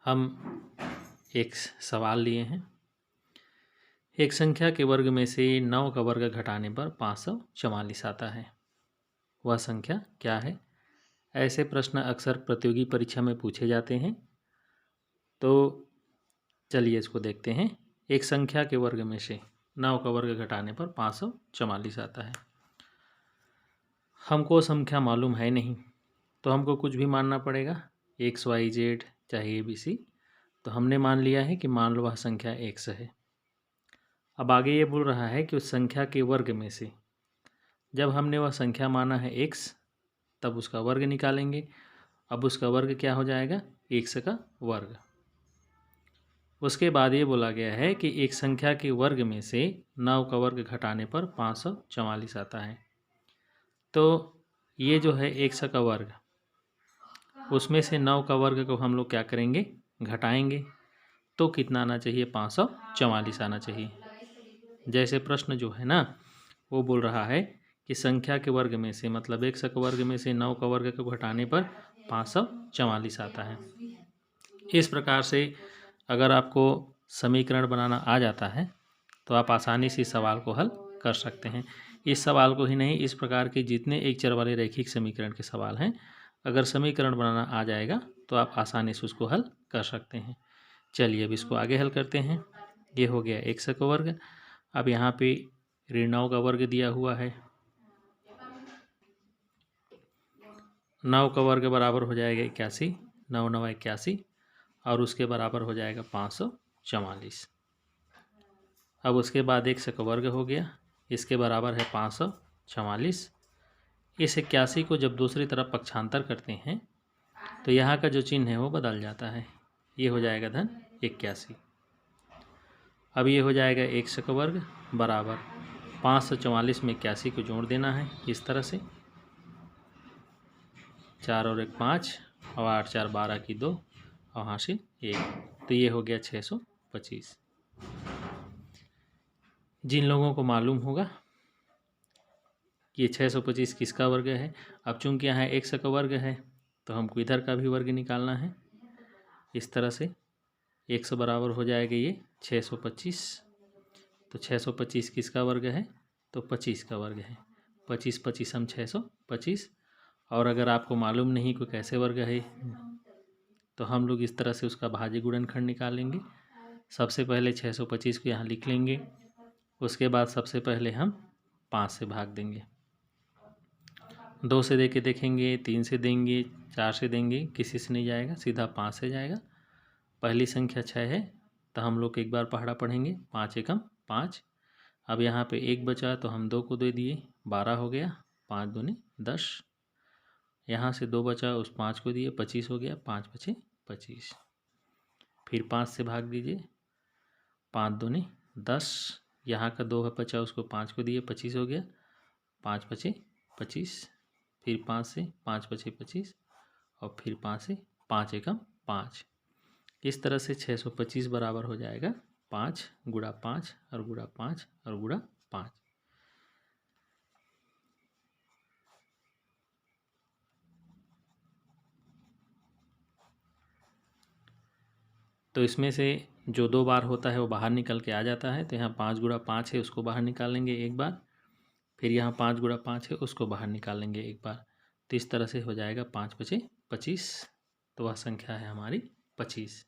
हम एक सवाल लिए हैं। एक संख्या के वर्ग में से 9 का वर्ग घटाने पर 544 आता है। वह संख्या क्या है? ऐसे प्रश्न अक्सर प्रतियोगी परीक्षा में पूछे जाते हैं। तो चलिए इसको देखते हैं। एक संख्या के वर्ग में से 9 का वर्ग घटाने पर 544 आता है। हमको संख्या मालूम है नहीं, तो हमको कुछ भी मानना पड़ेगा, एक्स वाई जेड चाहे ABC। तो हमने मान लिया है कि मान लो वह संख्या x है। अब आगे ये बोल रहा है कि उस संख्या के वर्ग में से, जब हमने वह संख्या माना है x, तब उसका वर्ग निकालेंगे। अब उसका वर्ग क्या हो जाएगा? x का वर्ग। उसके बाद ये बोला गया है कि एक संख्या के वर्ग में से 9 का वर्ग घटाने पर 544 आता है। तो ये जो है x का वर्ग, उसमें से 9 का वर्ग को हम लोग क्या करेंगे? घटाएंगे। तो कितना आना चाहिए? 544 आना चाहिए। जैसे प्रश्न जो है ना, वो बोल रहा है कि संख्या के वर्ग में से, मतलब x का वर्ग में से 9 का वर्ग को घटाने पर 544 आता है। इस प्रकार से अगर आपको समीकरण बनाना आ जाता है तो आप आसानी से इस सवाल को हल कर सकते हैं। इस सवाल को ही नहीं, इस प्रकार के जितने एक चर वाले रैखिक समीकरण के सवाल हैं, अगर समीकरण बनाना आ जाएगा तो आप आसानी से उसको हल कर सकते हैं। चलिए अब इसको आगे हल करते हैं। ये हो गया x का वर्ग। अब यहाँ पे ऋण 9 का वर्ग दिया हुआ है। 9 का वर्ग बराबर हो जाएगा 81, 9 9 81, और उसके बराबर हो जाएगा 544। अब उसके बाद x का वर्ग हो गया, इसके बराबर है 544। इस 81 को जब दूसरी तरफ पक्षांतर करते हैं तो यहाँ का जो चिन्ह है वो बदल जाता है। ये हो जाएगा धन 81। अब ये हो जाएगा x का वर्ग बराबर 544 में 81 को जोड़ देना है इस तरह से, 4 और 1 5, और 8 4 12 की 2, और हासिल 1। तो ये हो गया 625। जिन लोगों को मालूम होगा कि ये 625 किसका वर्ग है, अब चूंकि यहाँ x का वर्ग है तो हमको इधर का भी वर्ग निकालना है। इस तरह से x बराबर हो जाएगा ये 625। तो 625 किसका वर्ग है? तो 25 का वर्ग है। 25 25 हम 625। और अगर आपको मालूम नहीं कोई कैसे वर्ग है, तो हम लोग इस तरह से उसका भाज्य गुणनखंड निकालेंगे। सबसे पहले 625 को यहाँ लिख लेंगे, उसके बाद सबसे पहले हम 5 से भाग देंगे। 2 से दे के देखेंगे, 3 से देंगे, 4 से देंगे, किसी से नहीं जाएगा, सीधा 5 से जाएगा। पहली संख्या 6 है तो हम लोग एक बार पहाड़ा पढ़ेंगे, 5 एकम 5। अब यहाँ पे 1 बचा तो हम 2 को दे दिए, 12 हो गया, 5 दूनी 10। यहाँ से 2 बचा, उस 5 को दिए, 25 हो गया, 5 बचे 25। फिर 5 से भाग दीजिए, 5 दूनी 10। यहाँ का 2 बचा, उसको 5 को दिए, 25 हो गया, 5 बचे 25। फिर 5 से 5 बचे 25, और फिर 5 से 5 एकम 5। इस तरह से 625 बराबर हो जाएगा 5 गुणा 5 और गुणा 5 और गुणा 5। तो इसमें से जो 2 बार होता है वो बाहर निकल के आ जाता है। तो यहाँ 5 गुणा 5 है, उसको बाहर निकालेंगे एक बार। फिर यहाँ 5 गुणा 5 है, उसको बाहर निकालेंगे एक बार। तो इस तरह से हो जाएगा 5 बचे 25। तो वह संख्या है हमारी 25।